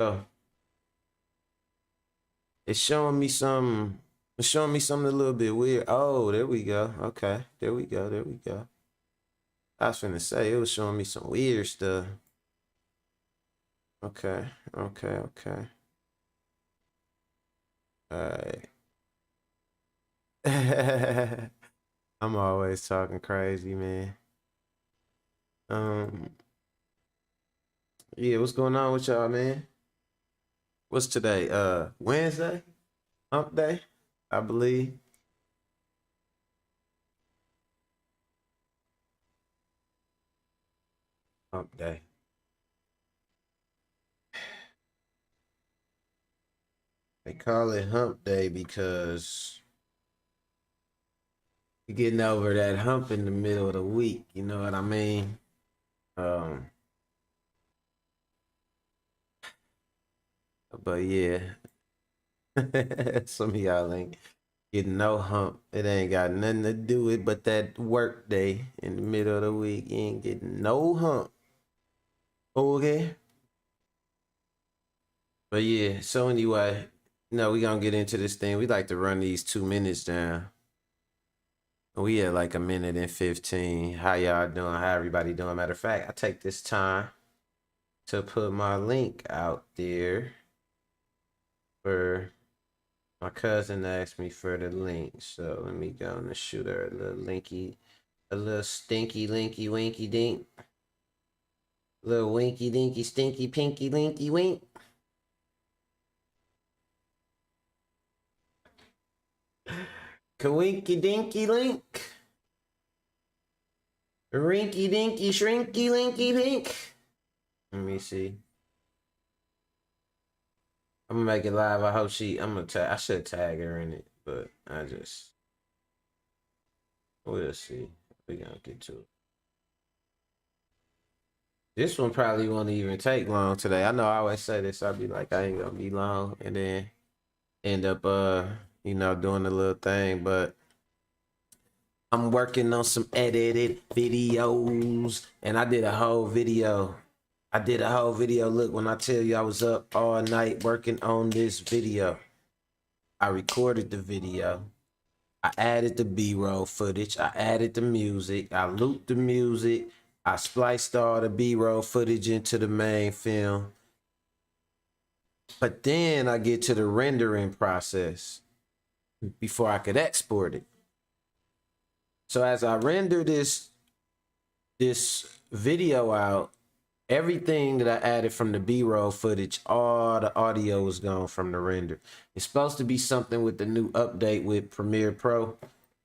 Oh, it's showing me some. It's showing me something a little bit weird. Oh, there we go. Okay, there we go. There we go. I was finna say it was showing me some weird stuff. Okay, okay, okay. All right. I'm always talking crazy, man. Um, yeah, what's going on with y'all, man? What's today? Wednesday? Hump day, I believe. Hump day. They call it hump day because you're getting over that hump in the middle of the week. You know what I mean? Um, but yeah, some of y'all ain't getting no hump. It ain't got nothing to do with but that work day in the middle of the week. You ain't getting no hump. Okay. But yeah, so anyway, we gonna get into this thing. We like to run these 2 minutes down. We at like a minute and 15. How y'all doing? How everybody doing? Matter of fact, I take this time to put my link out there for my cousin asked me for the link. So let me go and shoot her a little linky, a little stinky linky winky dink. Little winky dinky stinky pinky linky wink. Kawinky dinky link. Rinky dinky shrinky linky pink. Let me see. I'm gonna make it live. I hope I'm gonna tag. I should tag her in it, but we'll see. We gonna get to it. This one probably won't even take long today. I know I always say this. I'll be like, I ain't gonna be long, and then end up, doing a little thing. But I'm working on some edited videos, and I did a whole video. Look, when I tell you I was up all night working on this video, I recorded the video. I added the B-roll footage. I added the music. I looped the music. I spliced all the B-roll footage into the main film. But then I get to the rendering process before I could export it. So as I render this video out, everything that I added from the B-roll footage, all the audio was gone from the render. It's supposed to be something with the new update with Premiere Pro.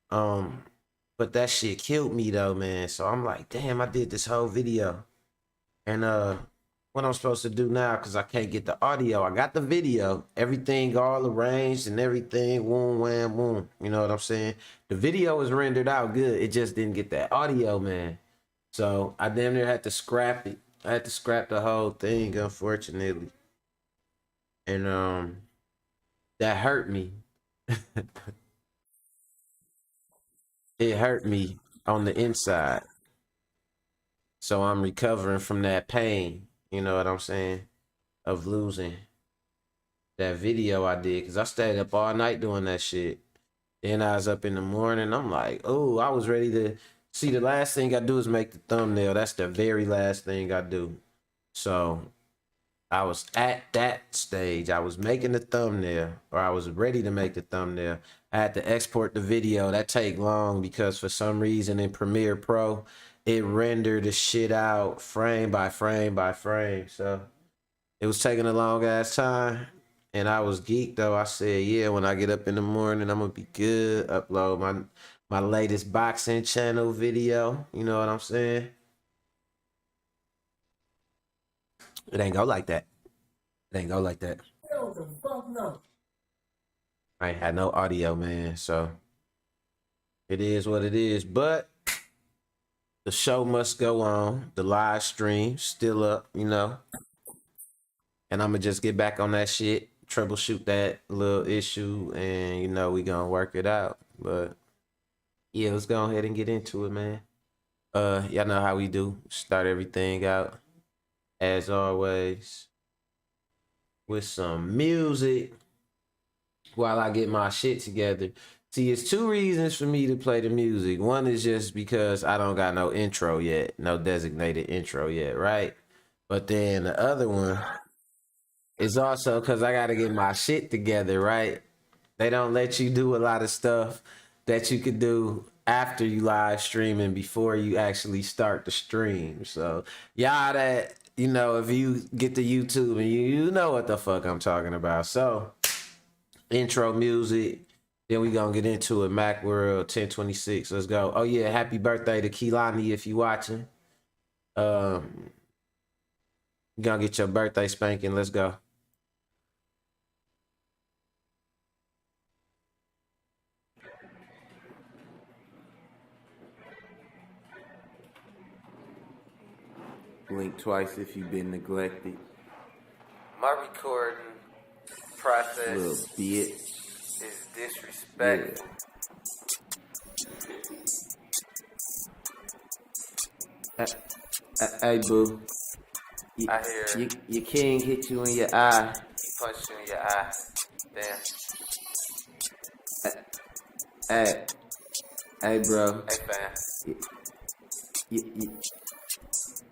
But that shit killed me though, man. So I'm like, damn, I did this whole video. And what I'm supposed to do now, because I can't get the audio. I got the video, everything all arranged and everything, boom, wham, boom. You know what I'm saying? The video was rendered out good. It just didn't get that audio, man. So I damn near had to scrap it. I had to scrap the whole thing, unfortunately. And that hurt me. It hurt me on the inside. So I'm recovering from that pain, you know what I'm saying, of losing that video I did. Cause I stayed up all night doing that shit. Then I was up in the morning. I'm like, oh, I was ready to see. The last thing I do is make the thumbnail. That's the very last thing I do. So I was at that stage. I was making the thumbnail, or I was ready to make the thumbnail. I had to export the video. That take long because for some reason in Premiere Pro, it rendered the shit out frame by frame by frame. So it was taking a long ass time. And I was geeked though. I said, yeah, when I get up in the morning, I'm gonna be good. Upload my latest boxing channel video. You know what I'm saying? It ain't go like that. It ain't go like that. Hell the fuck no. I ain't had no audio, man. So it is what it is. But the show must go on. The live stream still up, And I'm gonna just get back on that shit, troubleshoot that little issue, and we gonna work it out. But yeah, let's go ahead and get into it, man. Y'all know how we do. Start everything out as always. with some music while I get my shit together. See, it's two reasons for me to play the music. One is just because I don't got no intro yet, no designated intro yet, right? But then the other one is also because I got to get my shit together, right? They don't let you do a lot of stuff that you could do after you live stream and before you actually start the stream. So y'all that, you know, if you get to YouTube and you know what the fuck I'm talking about. So intro music. Then we gonna get into it. Macworld 1026. Let's go. Oh yeah, happy birthday to Keelani if you watching. Um, you gonna get your birthday spanking. Let's go. Blink twice if you've been neglected. My recording process Little bitch. is disrespectful. Hey boo. I hear your king hit you in your eye. he punched you in your eye. Damn. Hey bro. Hey fam.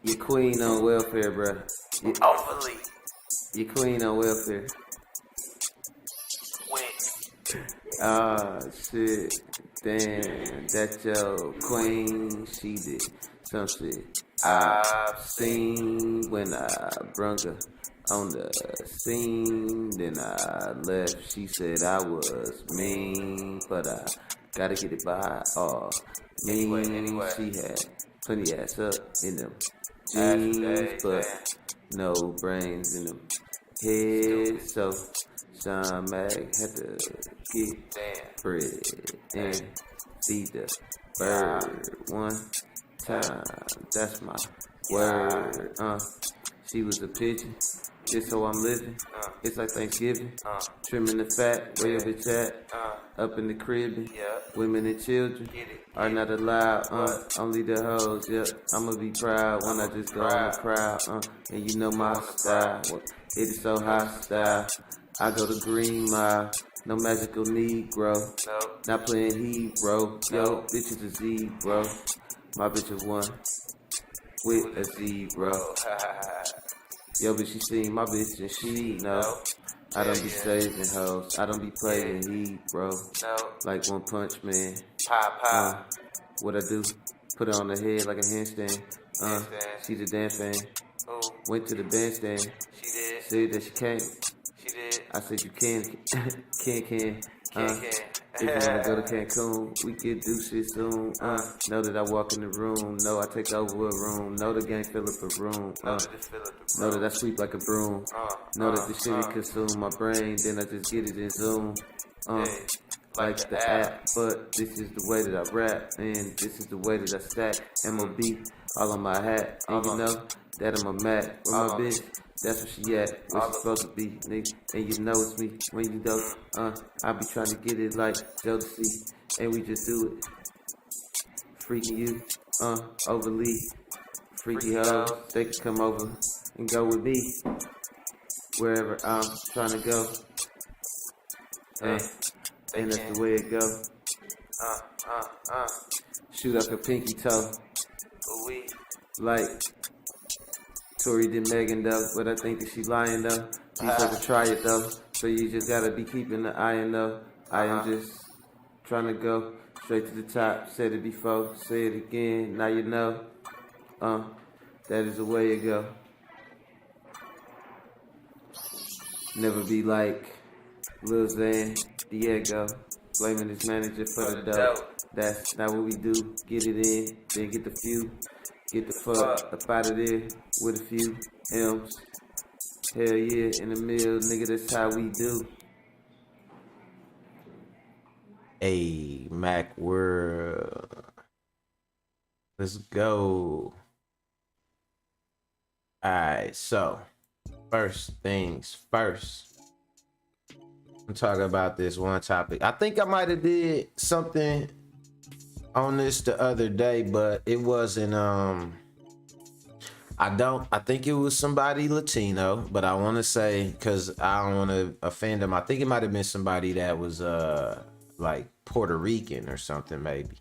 Your queen on welfare, bro. Overly. Your queen on welfare. Win. Ah, shit. Damn, that's your queen. She did some shit I've seen when I brung her on the scene. Then I left. She said I was mean, but I gotta get it by all means. Anyway. She had plenty ass up in them jeans, but no brains in them heads. So Sean Mac had to get bread and feed the bird one time. That's my word. She was a pigeon. Just so I'm living. It's like Thanksgiving. Trimming the fat. Where your bitch at? Up in the crib. Women and children are not allowed. Only the hoes. Yep. I'ma be proud when I just go in the crowd. And you know my style. It is so hostile. I go to Green Mile. No magical Negro. Not playing heat, bro. Yo, bitch is a Z, bro. My bitch is one with a Z, bro. Yo, but she seen my bitch and she know. I don't be saving hoes. I don't be playing heat, bro. Like One Punch Man. What I do? Put her on the head like a handstand. She the damn fan. Went to the bandstand. Said that she can't. I said you can. can. If you wanna go to Cancun, we can do shit soon. Know that I walk in the room. Know I take over a room. Know the gang fill up a room. Know that I sweep like a broom. Know that the shit consume my brain. Then I just get it in Zoom. Like the app, but this is the way that I rap, and this is the way that I stack. MOB all on my hat, and you know that I'm a Mac. Where my bitch? That's where she at, where she supposed to be, nigga. And you know it's me when you do. I be trying to get it like jealousy, and we just do it. Freaking you, overly freaky hoes. They can come over and go with me wherever I'm trying to go. And that's the way it go. Shoot up a pinky toe. Like Tory did Megan though, but I think that she lying though. She said to try it though, so you just gotta be keeping the eye in though. I am just trying to go straight to the top. Said it before, say it again. Now you know. That is the way it go. Never be like Lil Xan, Diego, blaming his manager for the dope. That's not what we do. Get it in, then get the few. Get the fuck up out of there with a few M's. Hell yeah, in the mill, nigga, that's how we do. Hey, Macworld. Let's go. Alright, so first things first. I'm talking about this one topic. I think I might have did something on this the other day, but it wasn't I think it was somebody Latino, but I want to say, because I don't want to offend them, I think it might have been somebody that was like Puerto Rican or something maybe.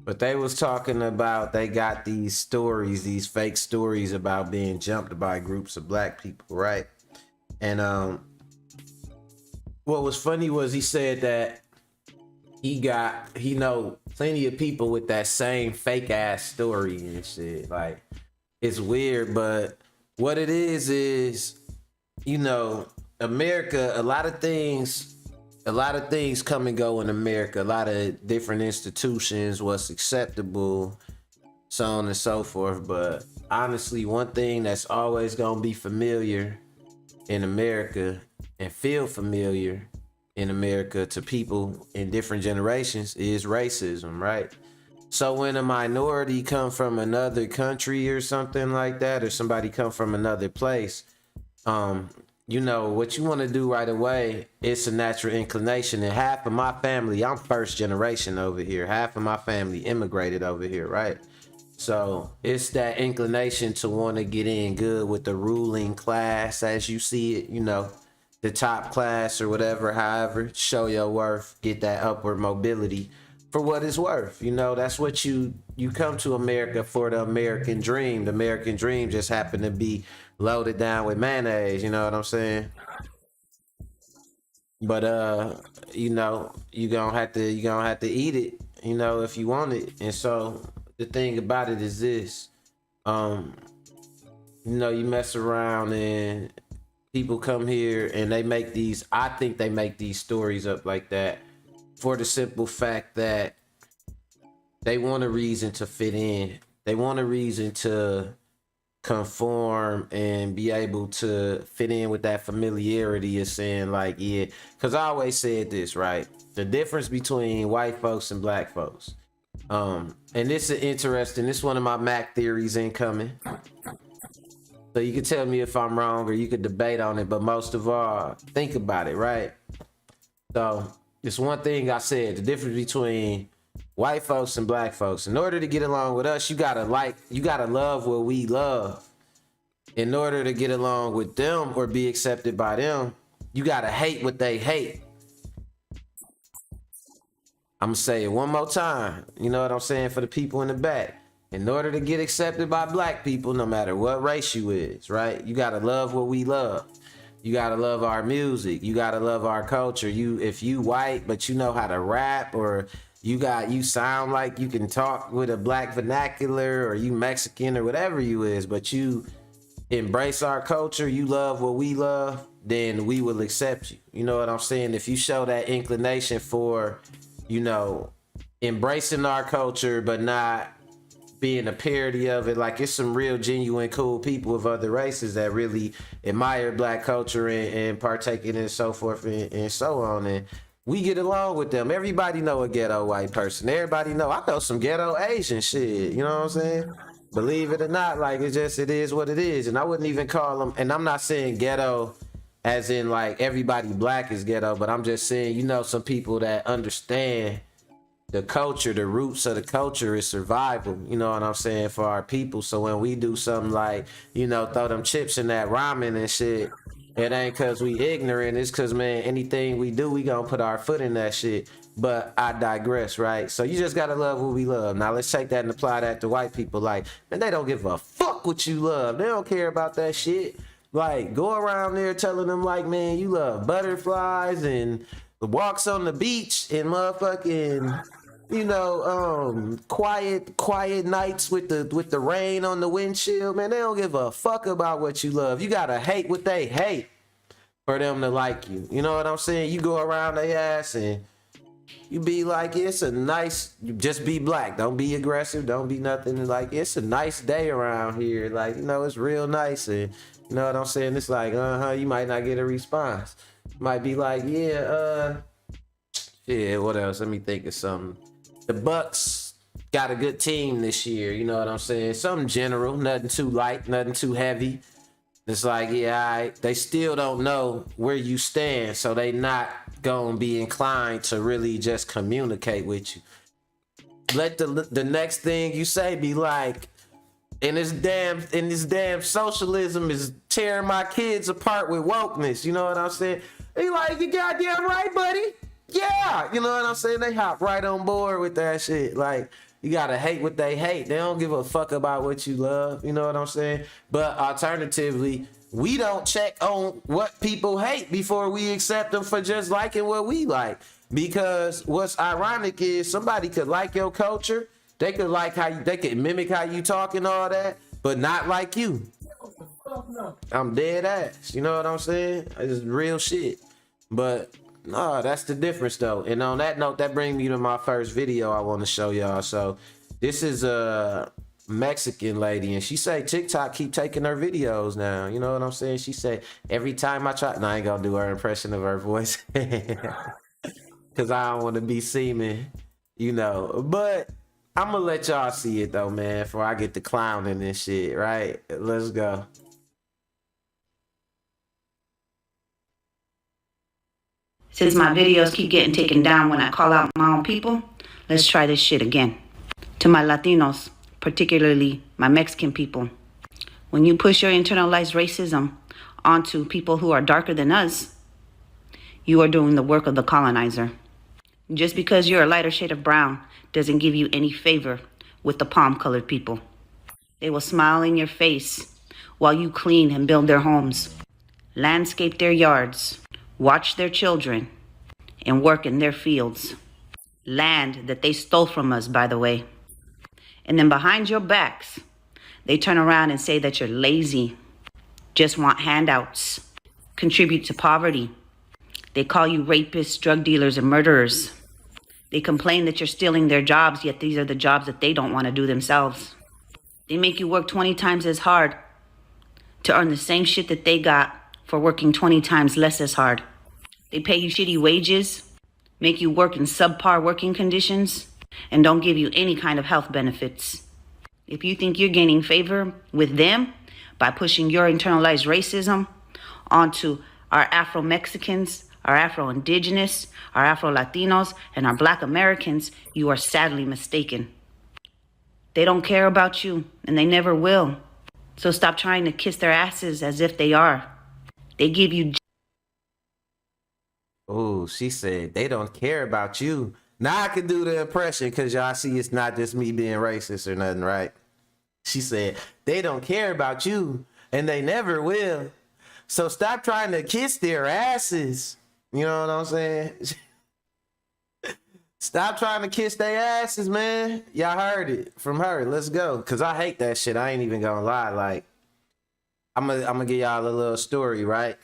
But they was talking about they got these stories, these fake stories about being jumped by groups of black people, right? And what was funny was he said that he know plenty of people with that same fake ass story and shit. Like, it's weird, but what it is, you know, America, a lot of things come and go in America. A lot of different institutions, what's acceptable, so on and so forth. But honestly, one thing that's always gonna be familiar in America and feel familiar in America to people in different generations is racism, right? So when a minority come from another country or something like that, or somebody come from another place, um, you know, what you want to do right away, it's a natural inclination. And half of my family, I'm first generation over here. Half of my family immigrated over here, right? So it's that inclination to want to get in good with the ruling class as you see it, you know, the top class or whatever, however, show your worth, get that upward mobility for what it's worth. You know, that's what you come to America for, the American dream. The American dream just happened to be loaded down with mayonnaise, you know what I'm saying? But you know, you gonna have to eat it, you know, if you want it. And so the thing about it is this, um, you know, you mess around and people come here and they make these, I think they make these stories up like that for the simple fact that they want a reason to fit in. They want a reason to conform and be able to fit in with that familiarity of saying like, yeah, because I always said this, right? The difference between white folks and black folks. And this is interesting. This is one of my Mac theories incoming. So you can tell me if I'm wrong or you could debate on it, but most of all, think about it, right? So it's one thing I said, the difference between white folks and black folks. In order to get along with us, you gotta love what we love. In order to get along with them or be accepted by them, you gotta hate what they hate. I'm gonna say it one more time. You know what I'm saying, for the people in the back. In order to get accepted by black people, no matter what race you is, right? You gotta love what we love. You gotta love our music. You gotta love our culture. If you white but you know how to rap, or you sound like you can talk with a black vernacular, or you Mexican or whatever you is, but you embrace our culture, you love what we love, then we will accept you. You know what I'm saying? If you show that inclination for, you know, embracing our culture but not being a parody of it, like, it's some real genuine cool people of other races that really admire black culture and partake in it and so forth and so on, and we get along with them. Everybody know a ghetto white person. Everybody know, I know some ghetto Asian shit, you know what I'm saying? Believe it or not, like, it is what it is. And I wouldn't even call them, and I'm not saying ghetto as in like everybody black is ghetto, but I'm just saying, you know, some people that understand the culture, the roots of the culture is survival, you know what I'm saying, for our people. So when we do something like, you know, throw them chips in that ramen and shit, it ain't cause we ignorant, it's cause, man, anything we do, we gonna put our foot in that shit. But I digress, right? So you just gotta love what we love. Now let's take that and apply that to white people. Like, man, they don't give a fuck what you love. They don't care about that shit. Like, go around there telling them like, man, you love butterflies and the walks on the beach and motherfucking, you know, quiet nights with the rain on the windshield. Man, they don't give a fuck about what you love. You gotta hate what they hate for them to like you. You know what I'm saying? You go around their ass and you be like, it's a nice, just be black. Don't be aggressive. Don't be nothing. Like, it's a nice day around here. Like, you know, it's real nice. And you know what I'm saying? It's like, you might not get a response. Might be like, yeah, what else? Let me think of something. The Bucks got a good team this year. You know what I'm saying? Something general, nothing too light, nothing too heavy. It's like, yeah, they still don't know where you stand, so they not gonna be inclined to really just communicate with you. Let the next thing you say be like, And this damn socialism is tearing my kids apart with wokeness. You know what I'm saying? They like, you goddamn right, buddy. Yeah, you know what I'm saying? They hop right on board with that shit. Like, you gotta hate what they hate. They don't give a fuck about what you love. You know what I'm saying? But alternatively, we don't check on what people hate before we accept them for just liking what we like. Because what's ironic is somebody could like your culture. They could like how you, they could mimic how you talk and all that, but not like you. I'm dead ass. You know what I'm saying? It's real shit. But no, that's the difference though. And on that note, that brings me to my first video I want to show y'all. So this is a Mexican lady, and she say TikTok keep taking her videos now. You know what I'm saying? She say every time I try, no, I ain't gonna do her impression of her voice, cause I don't want to be seeming, you know. But I'm gonna let y'all see it though, man, before I get the clowning and shit. Right? Let's go. Since my videos keep getting taken down when I call out my own people, let's try this shit again. To my Latinos, particularly my Mexican people, when you push your internalized racism onto people who are darker than us, you are doing the work of the colonizer. Just because you're a lighter shade of brown doesn't give you any favor with the palm-colored people. They will smile in your face while you clean and build their homes, landscape their yards, watch their children, and work in their fields. Land that they stole from us, by the way. And then behind your backs, they turn around and say that you're lazy, just want handouts, contribute to poverty. They call you rapists, drug dealers, and murderers. They complain that you're stealing their jobs, yet these are the jobs that they don't want to do themselves. They make you work 20 times as hard to earn the same shit that they got for working 20 times less as hard. They pay you shitty wages, make you work in subpar working conditions, and don't give you any kind of health benefits. If you think you're gaining favor with them by pushing your internalized racism onto our Afro-Mexicans, our Afro-Indigenous, our Afro-Latinos, and our Black Americans, you are sadly mistaken. They don't care about you, and they never will. So stop trying to kiss their asses as if they are. They give you... Oh, she said they don't care about you. Now I can do the impression because y'all see it's not just me being racist or nothing, right? She said they don't care about you, and they never will. So stop trying to kiss their asses. You know what I'm saying? Stop trying to kiss their asses, man. Y'all heard it from her. Let's go. Cause I hate that shit. I ain't even gonna lie. Like, I'm gonna give y'all a little story, right?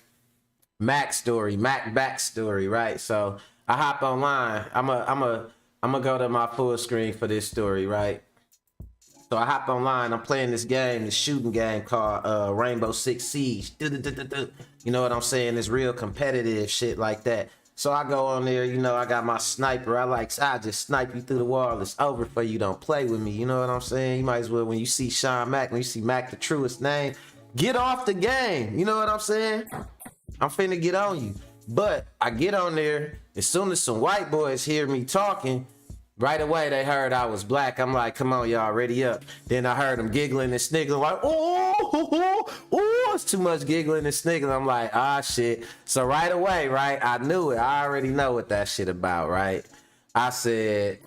Mac backstory, right? So I hop online. I'm a go to my full screen for this story, right? So I hop online. I'm playing this game, this shooting game called Rainbow Six Siege. You know what I'm saying? It's real competitive shit like that. So I go on there, you know, I got my sniper. I just snipe you through the wall. It's over for you. Don't play with me. You know what I'm saying? You might as well, when you see Sean Mack, when you see Mac, the truest name, get off the game. You know what I'm saying? I'm finna get on you. But I get on there. As soon as some white boys hear me talking, right away they heard I was black. I'm like, come on, y'all, ready up. Then I heard them giggling and sniggling like, oh, it's too much giggling and sniggling. I'm like, ah, shit. So right away, right, I knew it. I already know what that shit about, right? I said,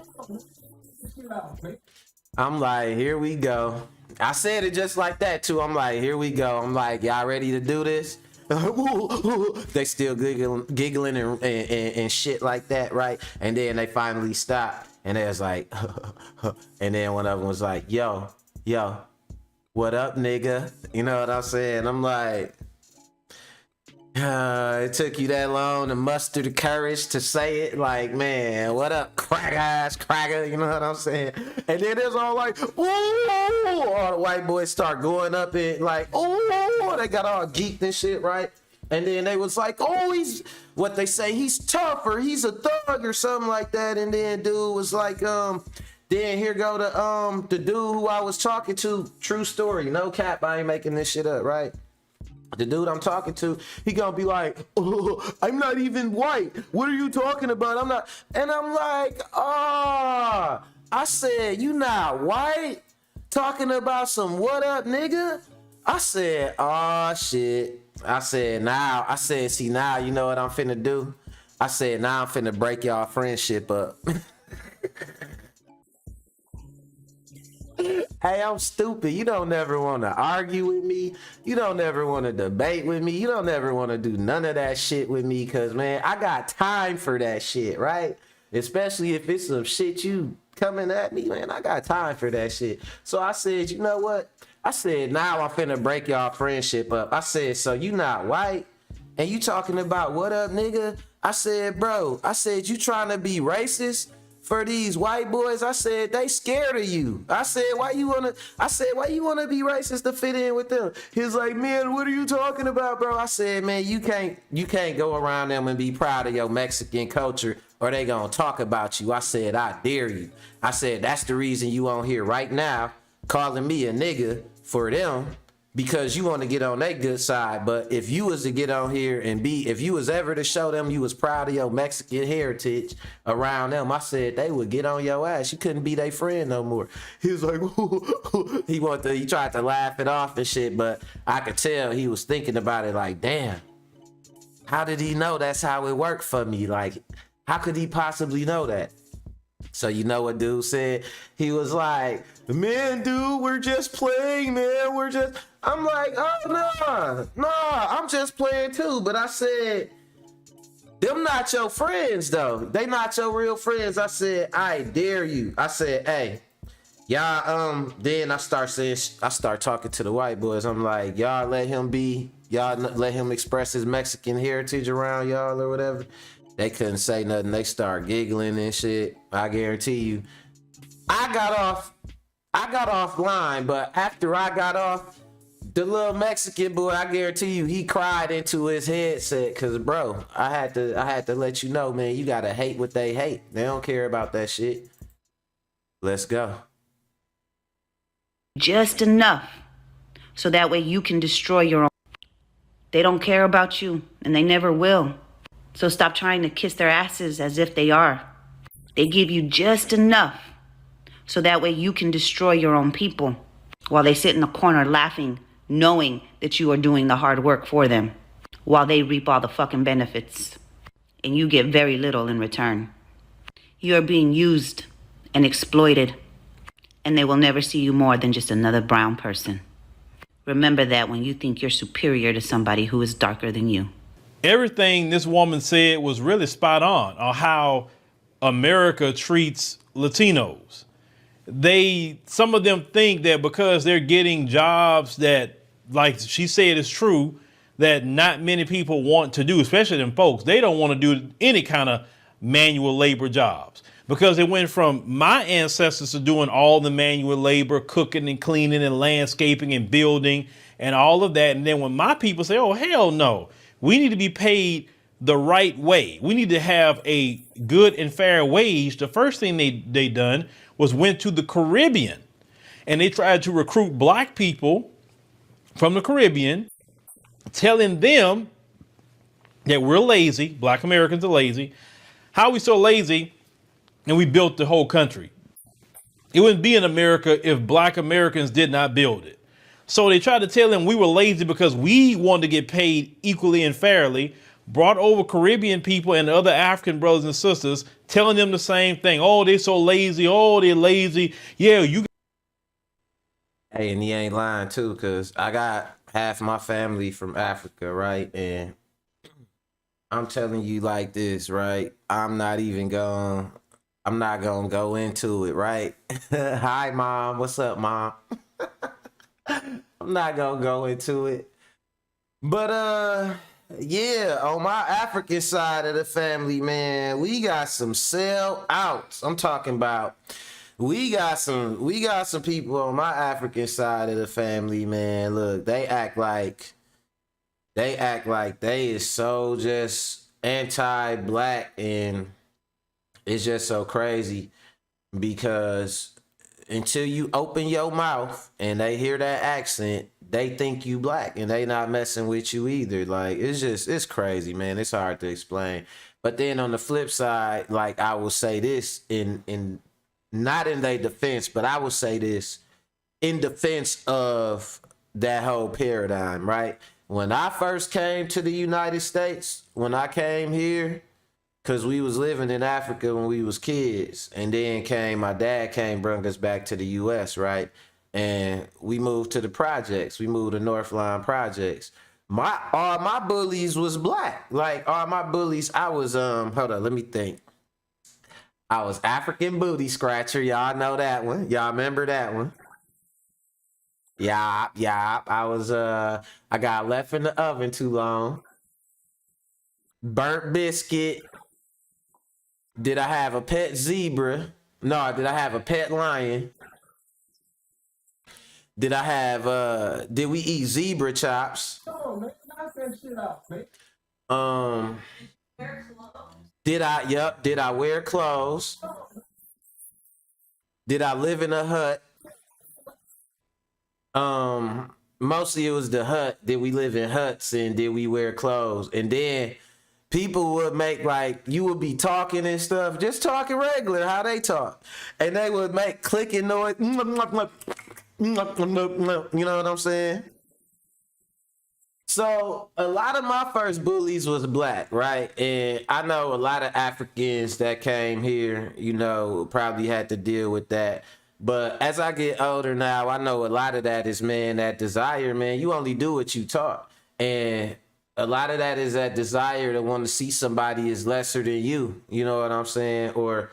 I'm like, here we go. I said it just like that, too. I'm like, here we go. I'm like, y'all ready to do this? They still giggling and shit like that, right? And then they finally stopped, and they was like, and then one of them was like, yo, what up, nigga? You know what I'm saying? I'm like, it took you that long to muster the courage to say it. Like, man, what up, crack ass cracker? You know what I'm saying? And then it's all like, ooh, all the white boys start going up and like, ooh, they got all geeked and shit, right? And then they was like, oh, he's what they say, he's tough or he's a thug or something like that. And then dude was like, then here go the dude who I was talking to, true story, no cap, I ain't making this shit up, right? The dude I'm talking to, he gonna be like, oh, I'm not even white. What are you talking about? I'm not. And I'm like, I said, you not white? talking about some what up, nigga. I said, oh shit. I said, see, now you know what I'm finna do? I said, now I'm finna break y'all friendship up. Hey, I'm stupid. You don't never want to argue with me. You don't never want to debate with me. You don't ever want to do none of that shit with me because, man, I got time for that shit, right? Especially if it's some shit you coming at me, man. I got time for that shit. So I said, you know what? I said, now I'm finna break y'all friendship up. I said, so you not white and you talking about what up, nigga? I said, bro, I said, you trying to be racist for these white boys? I said, they scared of you. I said, why you wanna be racist to fit in with them? He was like, man, what are you talking about, bro? I said, man, you can't go around them and be proud of your Mexican culture or they gonna talk about you. I said, I dare you. I said, that's the reason you on here right now calling me a nigga for them, because you want to get on their good side. But if you was to get on here and if you was ever to show them you was proud of your Mexican heritage around them, I said they would get on your ass. You couldn't be their friend no more. He was like, he tried to laugh it off and shit, but I could tell he was thinking about it like, damn, how did he know that's how it worked for me? Like, how could he possibly know that? So you know what dude said? He was like, man, dude, we're just playing, man. I'm like, oh, nah, I'm just playing too. But I said, them not your friends, though. They not your real friends. I said, I dare you. I said, hey, y'all, then I start talking to the white boys. I'm like, y'all let him express his Mexican heritage around y'all or whatever. They couldn't say nothing. They start giggling and shit. I guarantee you. I got offline, but after I got off, the little Mexican boy, I guarantee you, he cried into his headset. Cause bro, I had to let you know, man, you gotta hate what they hate. They don't care about that shit. Let's go. Just enough so that way you can destroy your own. They don't care about you and they never will. So stop trying to kiss their asses as if they are. They give you just enough so that way you can destroy your own people while they sit in the corner laughing, knowing that you are doing the hard work for them while they reap all the fucking benefits and you get very little in return. You are being used and exploited, and they will never see you more than just another brown person. Remember that when you think you're superior to somebody who is darker than you. Everything this woman said was really spot on how America treats Latinos. Some of them think that because they're getting jobs that, like she said, is true, that not many people want to do, especially them folks. They don't want to do any kind of manual labor jobs because it went from my ancestors to doing all the manual labor, cooking and cleaning and landscaping and building and all of that. And then when my people say, oh, hell no, we need to be paid the right way. We need to have a good and fair wage. The first thing they done was went to the Caribbean and they tried to recruit black people from the Caribbean, telling them that we're lazy. Black Americans are lazy. How are we so lazy? And we built the whole country. It wouldn't be in America if black Americans did not build it. So they tried to tell them we were lazy because we wanted to get paid equally and fairly, brought over Caribbean people and other African brothers and sisters, telling them the same thing. Oh, they're so lazy. Oh, they're lazy. Yeah, you. Hey, and he ain't lying too, because I got half my family from Africa, right? And I'm telling you like this, right? I'm not gonna go into it, right? Hi, Mom. What's up, Mom? I'm not gonna go into it. But yeah, on my African side of the family, man, we got some sell-outs. I'm talking about we got some people on my African side of the family, man. Look, they act like they is so just anti-black, and it's just so crazy because until you open your mouth and they hear that accent, they think you black and they not messing with you either. Like, it's crazy, man. It's hard to explain. But then on the flip side, like, I will say this in not in their defense, but I will say this. in defense of that whole paradigm, right? When I first came to the United States, when I came here, cause we was living in Africa when we was kids, and then my dad came, brought us back to the U.S., right? And we moved to the projects. We moved to Northline Projects. All my bullies was black. Like all my bullies, I was hold on, let me think. I was African Booty Scratcher. Y'all know that one. Y'all remember that one? Yeah, yeah. I got left in the oven too long. Burnt biscuit. Did I have a pet zebra? No, did I have a pet lion? Did we eat zebra chops? Um did I wear clothes? Did I live in a hut? Mostly it was the hut. Did we live in huts and did we wear clothes? And then people would make like you would be talking and stuff, just talking regular, how they talk. And they would make clicking noise. You know what I'm saying? So a lot of my first bullies was black, right? And I know a lot of Africans that came here, you know, probably had to deal with that. But as I get older now, I know a lot of that is, man, that desire, man. You only do what you taught. And a lot of that is that desire to want to see somebody as lesser than you know what I'm saying? Or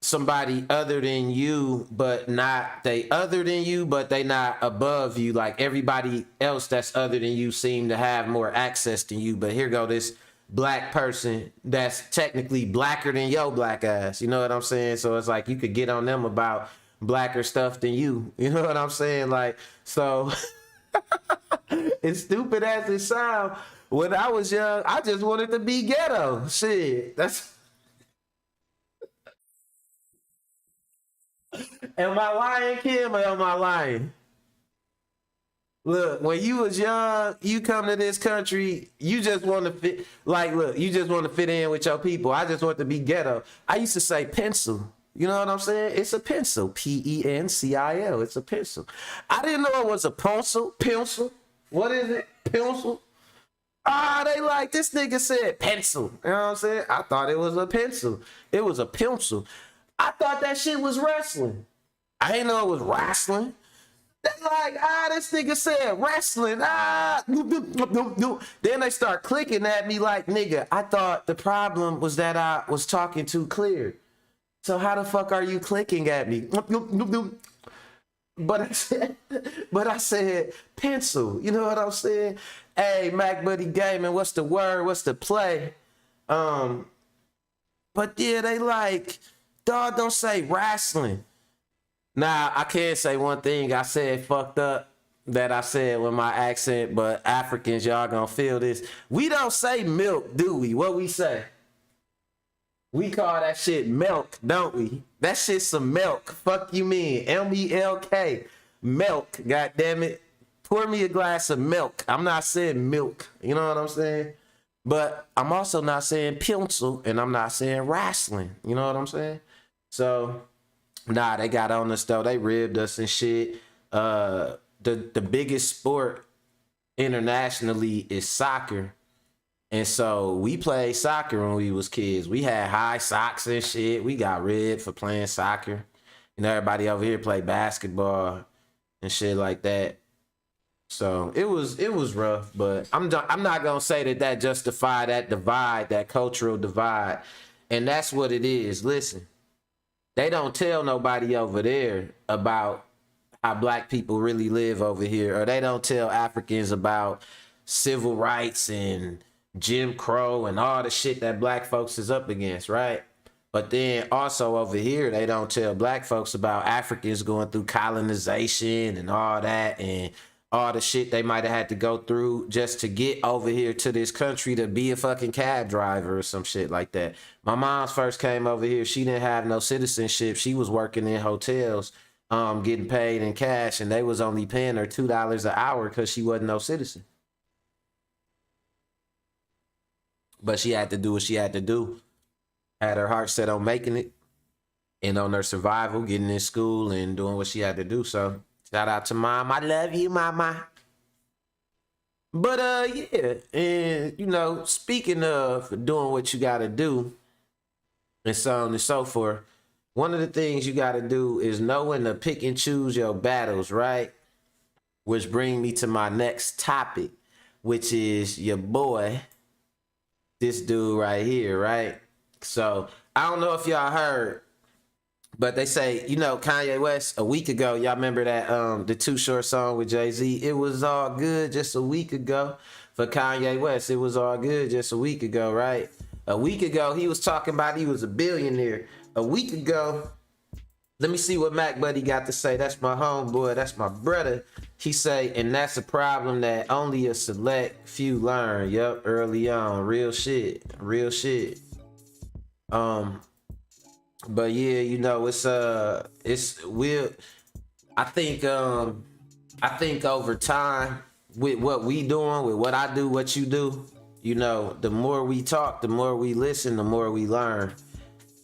somebody other than you, but not they other than you, but they not above you. Like everybody else that's other than you seem to have more access than you. But here go this black person that's technically blacker than your black ass. You know what I'm saying? So it's like you could get on them about blacker stuff than you. You know what I'm saying? Like, so as stupid as it sounds, when I was young, I just wanted to be ghetto. Shit. Am I lying, Kim, or am I lying? Look, when you was young, you come to this country, you just want to fit, like, look, you just want to fit in with your people. I just want to be ghetto. I used to say pencil. You know what I'm saying? It's a pencil. Pencil. It's a pencil. I didn't know it was a pencil. Pencil. What is it? Pencil. Ah, they like, this nigga said pencil. You know what I'm saying? I thought it was a pencil. It was a pencil. I thought that shit was wrestling. I didn't know it was wrestling. They like, this nigga said wrestling. Then they start clicking at me like, nigga, I thought the problem was that I was talking too clear. So how the fuck are you clicking at me? But I said pencil. You know what I'm saying? Hey, Mac Buddy Gaming, what's the word? What's the play? But yeah, they like, dog, don't say wrestling. Now, I can't say one thing I said fucked up that I said with my accent, but Africans, y'all gonna feel this. We don't say milk, do we? What we say? We call that shit milk, don't we? That shit's some milk. Fuck you mean? M-E-L-K. Milk, goddamn it. Pour me a glass of milk. I'm not saying milk. You know what I'm saying? But I'm also not saying pencil, and I'm not saying wrestling. You know what I'm saying? So, nah, they got on us though. They ribbed us and shit. The biggest sport internationally is soccer. And so we played soccer when we was kids. We had high socks and shit. We got ribbed for playing soccer. You know, everybody over here play basketball and shit like that. So it was rough, but I'm not gonna say that justified that divide, that cultural divide, and that's what it is. Listen, they don't tell nobody over there about how black people really live over here, or they don't tell Africans about civil rights and Jim Crow and all the shit that black folks is up against, right? But then also over here, they don't tell black folks about Africans going through colonization and all that, and all the shit they might have had to go through just to get over here to this country to be a fucking cab driver or some shit like that. My mom's first came over here. She didn't have no citizenship. She was working in hotels, getting paid in cash, and they was only paying her $2 an hour because she wasn't no citizen. But she had to do what she had to do. Had her heart set on making it and on her survival, getting in school and doing what she had to do. So Shout out to mom. I love you, mama. But yeah, and you know, speaking of doing what you gotta do and so on and so forth, one of the things you gotta do is know when to pick and choose your battles, right? Which bring me to my next topic, which is your boy, this dude right here, right? So I don't know if y'all heard, but they say, you know, Kanye West a week ago, y'all remember that the Too Short song with Jay-Z? It was all good just a week ago for Kanye West. It was all good just a week ago, right? A week ago, he was talking about he was a billionaire. A week ago, let me see what Mac Buddy got to say. That's my homeboy. That's my brother. He say, and that's a problem that only a select few learn. Yup, early on. Real shit. Real shit. But yeah, you know, it's we'll I think over time with what we doing, with what I do, what you do, you know, the more we talk, the more we listen, the more we learn.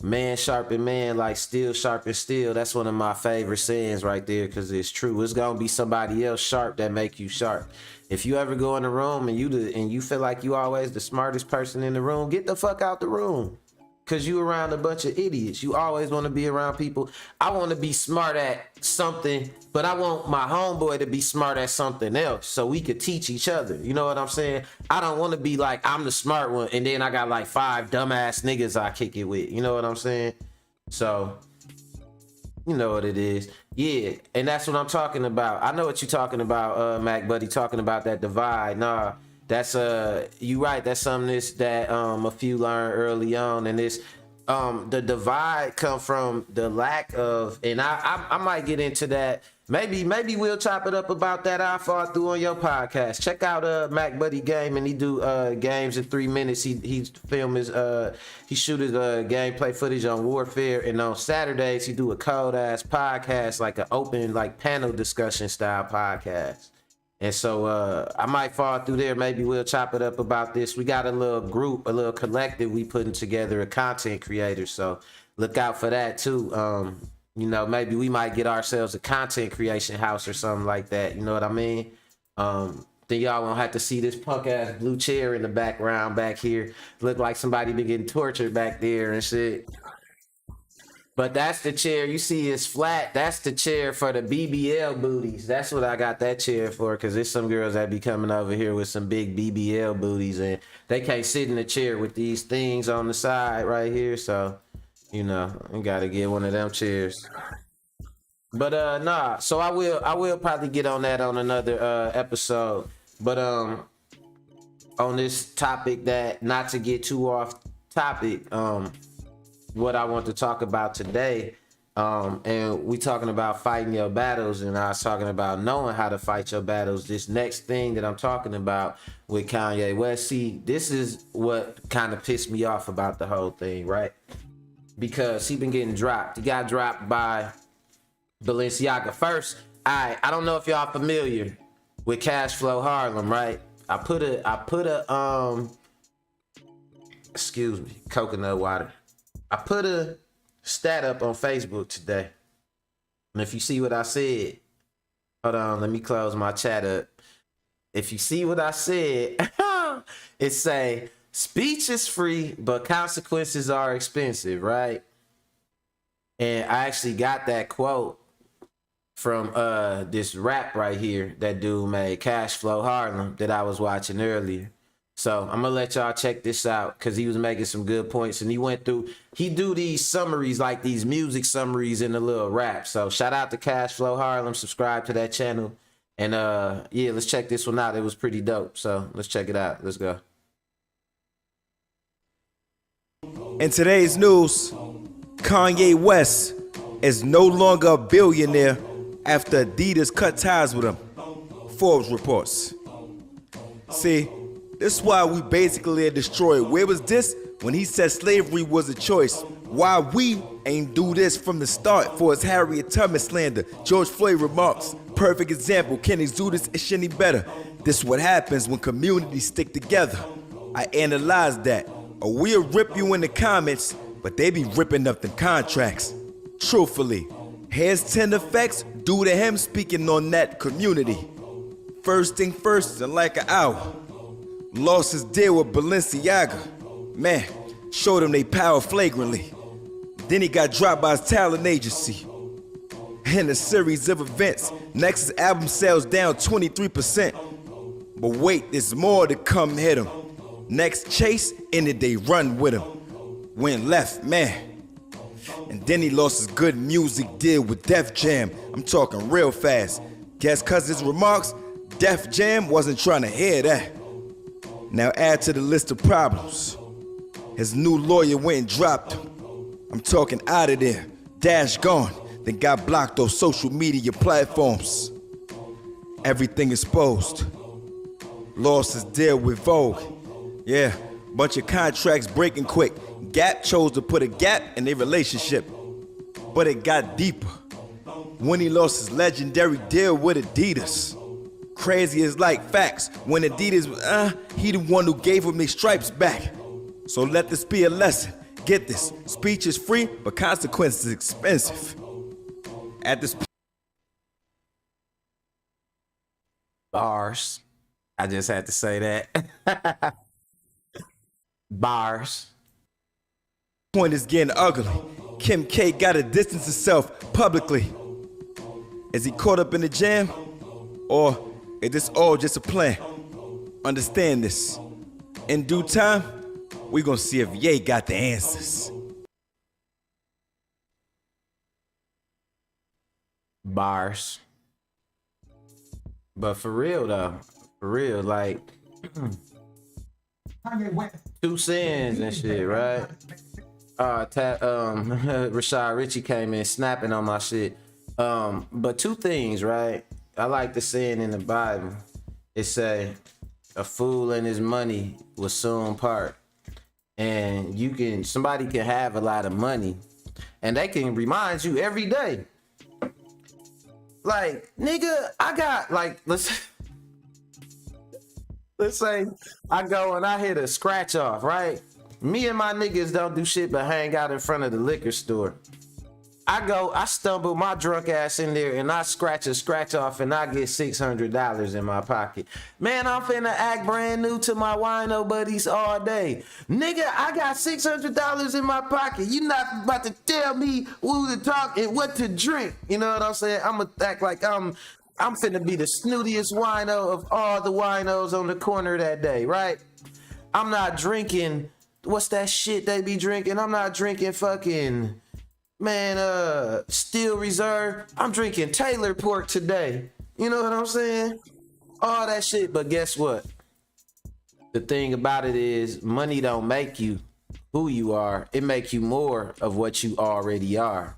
Man sharpen man like steel sharpen steel. That's one of my favorite sayings right there, because it's true. It's gonna be somebody else sharp that make you sharp. If you ever go in the room and you feel like you always the smartest person in the room, get the fuck out the room. Cause you around a bunch of idiots. You always want to be around people. I want to be smart at something, but I want my homeboy to be smart at something else so we could teach each other. You know what I'm saying? I don't want to be like, I'm the smart one and then I got like 5 dumbass niggas I kick it with. You know what I'm saying? So, you know what it is. Yeah, and that's what I'm talking about. I know what you're talking about, Mac Buddy, talking about that divide. Nah. That's you right. That's something that a few learn early on, and it's the divide come from the lack of, and I might get into that. Maybe we'll chop it up about that. I fought through on your podcast. Check out Mac Buddy Game, and he do games in 3 minutes. He film his he shoot his gameplay footage on Warfare, and on Saturdays he do a cold ass podcast, like an open like panel discussion style podcast. And so I might fall through there. Maybe we'll chop it up about this. We got a little group, a little collective we putting together of content creators. So look out for that too. You know, maybe we might get ourselves a content creation house or something like that. You know what I mean? Then y'all won't have to see this punk ass blue chair in the background back here. Look like somebody been getting tortured back there and shit. But that's the chair you see is flat. That's the chair for the BBL booties. That's what I got that chair for, because there's some girls that be coming over here with some big BBL booties and they can't sit in the chair with these things on the side right here. So, you know, you gotta get one of them chairs. But nah, so I will probably get on that on another episode. But on this topic, that not to get too off topic, what I want to talk about today, and we talking about fighting your battles, and I was talking about knowing how to fight your battles. This next thing that I'm talking about with Kanye West, see, this is what kind of pissed me off about the whole thing, right? Because he been getting dropped. He got dropped by Balenciaga. First, I don't know if y'all familiar with Cash Flow Harlem, right? I put a excuse me, coconut water. I put a stat up on Facebook today. And if you see what I said, hold on, let me close my chat up. If you see what I said, it say, speech is free, but consequences are expensive, right? And I actually got that quote from this rap right here that dude made, Cash Flow Harlem, that I was watching earlier. So I'm gonna let y'all check this out, because he was making some good points, and he do these summaries, like these music summaries in a little rap. So shout out to Cash Flow Harlem, subscribe to that channel, and yeah, let's check this one out. It was pretty dope, so let's check it out. Let's go. In today's news, Kanye West is no longer a billionaire after Adidas cut ties with him, Forbes reports. See, this is why we basically are destroyed. Where was this when he said slavery was a choice? Why we ain't do this from the start for his Harriet Tubman slander? George Floyd remarks, perfect example, can he do this ish any better? This is what happens when communities stick together. I analyzed that. Or we'll rip you in the comments, but they be ripping up them contracts. Truthfully, here's 10 effects Due to him speaking on that community. First thing first, in like an hour, lost his deal with Balenciaga. Man, showed him they power flagrantly. Then he got dropped by his talent agency. In a series of events, next his album sales down 23%. But wait, there's more to come hit him. Next Chase ended they run with him. Went left, man. And then he lost his good music deal with Def Jam. I'm talking real fast. Guess cause his remarks, Def Jam wasn't trying to hear that. Now add to the list of problems. His new lawyer went and dropped him. I'm talking out of there, dash gone, then got blocked on social media platforms. Everything exposed. Lost his deal with Vogue. Yeah, bunch of contracts breaking quick. Gap chose to put a gap in their relationship, but it got deeper when he lost his legendary deal with Adidas. Crazy as like facts, when Adidas, he the one who gave him his stripes back. So let this be a lesson. Get this, speech is free, but consequences expensive. At this Bars. I just had to say that. Bars. point is getting ugly. Kim K gotta distance herself publicly. Is he caught up in the jam? Or is this all just a plan? Understand this. In due time, we gonna see if Ye got the answers. Bars. But for real though, for real, like 2 Cents and shit, right? Rashad Richie came in snapping on my shit. But 2 things, right? I like the saying in the Bible. It say, a fool and his money will soon part. And somebody can have a lot of money and they can remind you every day. Like, nigga, I got like, let's say I go and I hit a scratch off, right? Me and my niggas don't do shit but hang out in front of the liquor store. I stumble my drunk ass in there and I scratch off and I get $600 in my pocket. Man, I'm finna act brand new to my wino buddies all day. Nigga, I got $600 in my pocket. You not about to tell me who to talk and what to drink. You know what I'm saying? I'ma act like I'm finna be the snootiest wino of all the winos on the corner that day, right? I'm not drinking, what's that shit they be drinking? I'm not drinking fucking, man, Steel Reserve. I'm drinking Taylor Port today. You know what I'm saying? All that shit. But guess what? The thing about it is money don't make you who you are. It make you more of what you already are.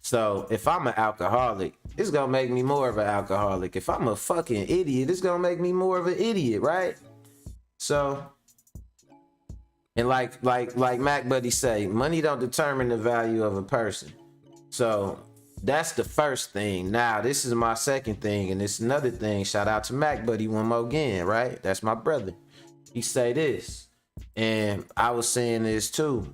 So if I'm an alcoholic, it's gonna make me more of an alcoholic. If I'm a fucking idiot, it's gonna make me more of an idiot, right? So, and like Mac Buddy say, money don't determine the value of a person. So that's the first thing. Now this is my second thing, and it's another thing. Shout out to Mac Buddy one more again, right? That's my brother. He say this, and I was saying this too.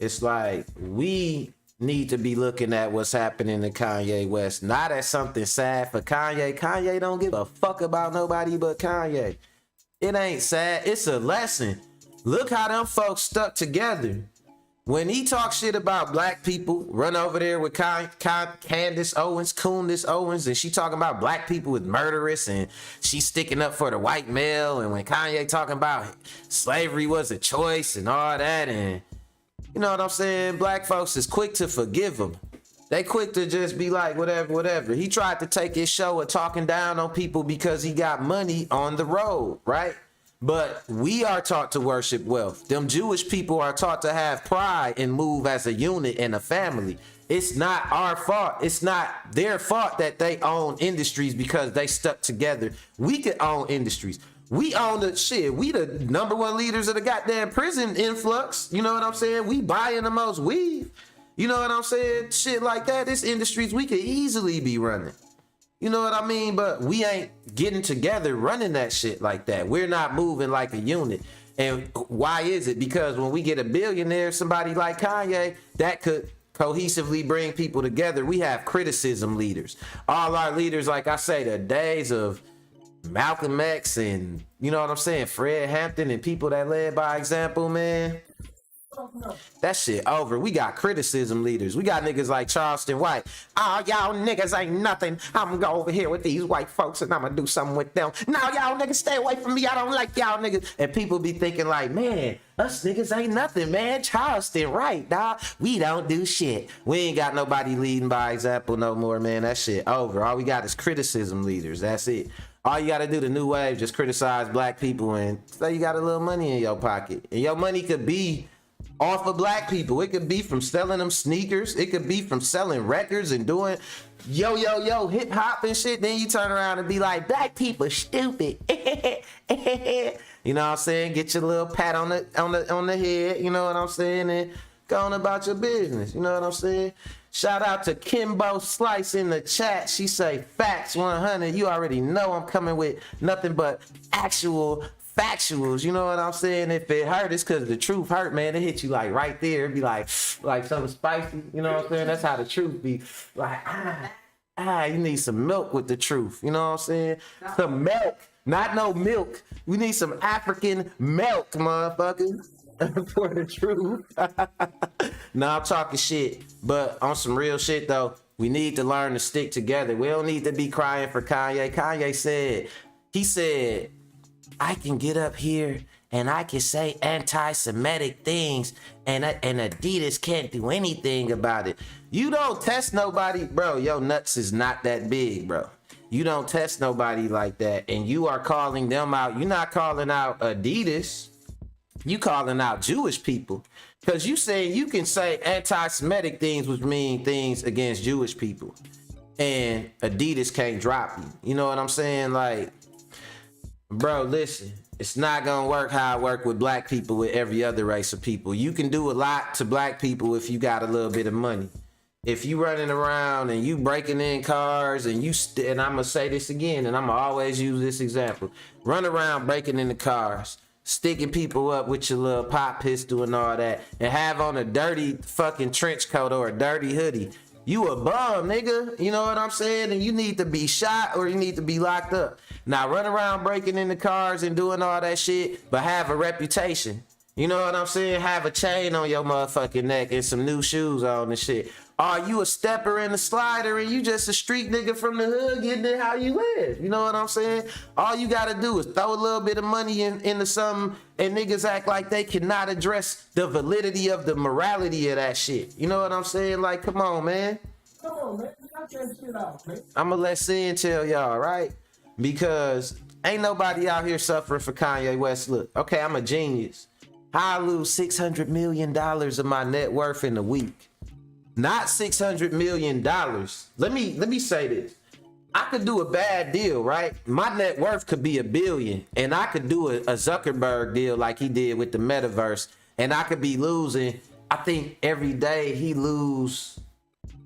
It's like we need to be looking at what's happening to Kanye West, not as something sad for Kanye. Kanye don't give a fuck about nobody but Kanye. It ain't sad. It's a lesson. Look how them folks stuck together. When he talks shit about black people, run over there with Candace Owens, and she talking about black people is murderous, and she sticking up for the white male, and when Kanye talking about slavery was a choice and all that, and you know what I'm saying? Black folks is quick to forgive him. They quick to just be like, whatever. He tried to take his show of talking down on people because he got money on the road, right? But we are taught to worship wealth. Them Jewish people are taught to have pride and move as a unit and a family. It's not our fault. It's not their fault that they own industries because they stuck together. We could own industries. We own the shit. We the number 1 leaders of the goddamn prison influx. You know what I'm saying? We buying the most weed. You know what I'm saying? Shit like that. This industries we could easily be running. You know what I mean? But we ain't getting together running that shit like that. We're not moving like a unit. And why is it? Because when we get a billionaire, somebody like Kanye, that could cohesively bring people together. We have criticism leaders. All our leaders, like I say, the days of Malcolm X and, you know what I'm saying, Fred Hampton and people that led by example, man. That shit over. We got criticism leaders. We got niggas like Charleston White. Oh, y'all niggas ain't nothing. I'm gonna go over here with these white folks and I'm gonna do something with them. No, y'all niggas stay away from me. I don't like y'all niggas. And people be thinking like, man, us niggas ain't nothing, man. Charleston, right, dog? We don't do shit. We ain't got nobody leading by example no more, man. That shit over. All we got is criticism leaders. That's it. All you gotta do, the new wave, just criticize black people and say you got a little money in your pocket. And your money could be off of black people. It could be from selling them sneakers. It could be from selling records and doing yo hip hop and shit. Then you turn around and be like, black people stupid. You know what I'm saying? Get your little pat on the head. You know what I'm saying? And go on about your business. You know what I'm saying? Shout out to Kimbo Slice in the chat. She say facts 100. You already know I'm coming with nothing but actual factuals. You know what I'm saying? If it hurt, it's because the truth hurt, man. It hit you like right there. It'd be like something spicy. You know what I'm saying? That's how the truth be. Like, you need some milk with the truth. You know what I'm saying? Some milk. Not no milk. We need some African milk, motherfucker. For the truth. Nah, I'm talking shit. But on some real shit though, we need to learn to stick together. We don't need to be crying for Kanye. Kanye said, I can get up here and I can say anti-Semitic things and Adidas can't do anything about it. You don't test nobody, bro. Your nuts is not that big, bro. You don't test nobody like that. And you are calling them out. You're not calling out Adidas. You calling out Jewish people. Because you saying you can say anti-Semitic things, which mean things against Jewish people. And Adidas can't drop you. You know what I'm saying? Like, bro, listen, it's not gonna work how I work with black people with every other race of people. You can do a lot to black people if you got a little bit of money. If you running around and you breaking in cars and and I'm gonna say this again and I'm gonna always use this example. Run around breaking into cars, sticking people up with your little pop pistol and all that, and have on a dirty fucking trench coat or a dirty hoodie. You a bum, nigga. You know what I'm saying? And you need to be shot or you need to be locked up. Now run around breaking into cars and doing all that shit, but have a reputation. You know what I'm saying? Have a chain on your motherfucking neck and some new shoes on and shit. Are you a stepper and a slider and you just a street nigga from the hood getting it how you live? You know what I'm saying? All you gotta do is throw a little bit of money into something and niggas act like they cannot address the validity of the morality of that shit. You know what I'm saying? Like, come on, man. Come on, man. Knock that shit out, man. I'ma let Sin tell y'all, right? Because ain't nobody out here suffering for Kanye West. Look, okay, I'm a genius. How I lose $600 million of my net worth in a week. Not $600 million. Let me say this. I could do a bad deal, right? My net worth could be $1 billion, and I could do a Zuckerberg deal like he did with the metaverse, and I could be losing. I think every day he lose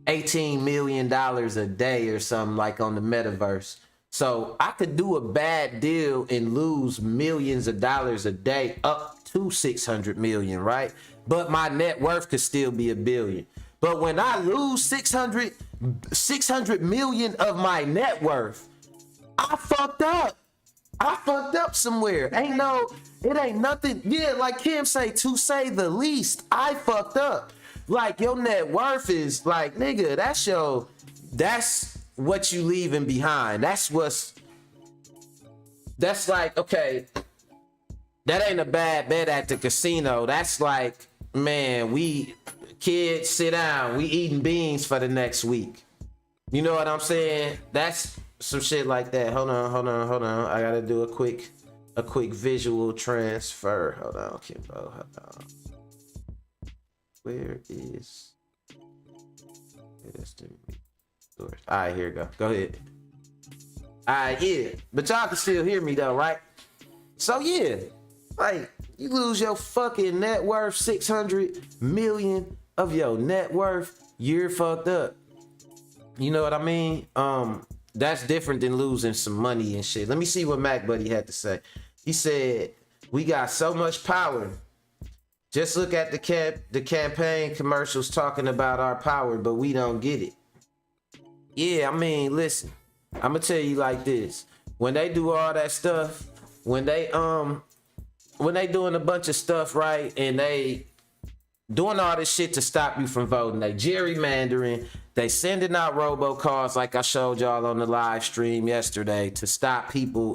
$18 million a day or something like on the metaverse. So I could do a bad deal and lose millions of dollars a day up to 600 million, right? But my net worth could still be $1 billion. But when I lose 600 million of my net worth, I fucked up. I fucked up somewhere. It ain't nothing. Yeah, like Kim say, to say the least, I fucked up. Like your net worth is like, nigga, that's what you leaving behind. That's like, okay, that ain't a bad bet at the casino. That's like, man, kids sit down, we eating beans for the next week. You know what I'm saying? That's some shit like that. Hold on. I gotta do a quick visual transfer. Hold on, Kimbo. Hold on. Where is the source? All right, here we go. Go ahead. All right, yeah. But y'all can still hear me though, right? So yeah, like you lose your fucking net worth, 600 million of your net worth, you're fucked up. You know what I mean? That's different than losing some money and shit. Let me see what Mac Buddy had to say. He said, we got so much power. Just look at the campaign commercials talking about our power, but we don't get it. Yeah, I mean, listen, I'm gonna tell you like this. When they do all that stuff, when they doing a bunch of stuff, right, and they doing all this shit to stop you from voting, they gerrymandering, they sending out robocalls like I showed y'all on the live stream yesterday to stop people,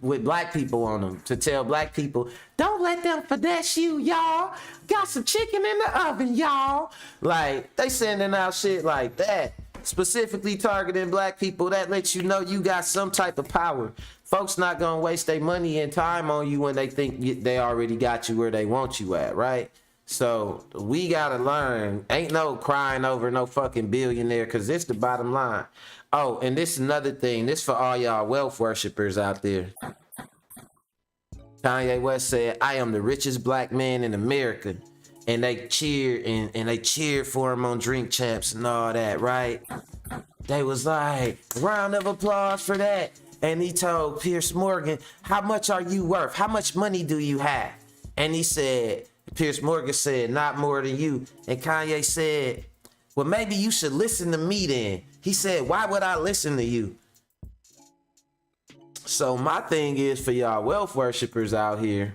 with black people on them, to tell black people, don't let them finesse you, y'all. Got some chicken in the oven, y'all. Like, they sending out shit like that, specifically targeting black people. That lets you know you got some type of power. Folks not gonna waste their money and time on you when they think they already got you where they want you at, right? So we gotta learn. Ain't no crying over no fucking billionaire, cause it's the bottom line. Oh, and this is another thing. This for all y'all wealth worshipers out there. Kanye West said, I am the richest black man in America. And they cheered and they cheered for him on Drink Champs and all that, right? They was like, round of applause for that. And he told Piers Morgan, how much are you worth? How much money do you have? And he said, Piers Morgan said, not more than you. And Kanye said, well, maybe you should listen to me then. He said, why would I listen to you? So my thing is for y'all wealth worshipers out here,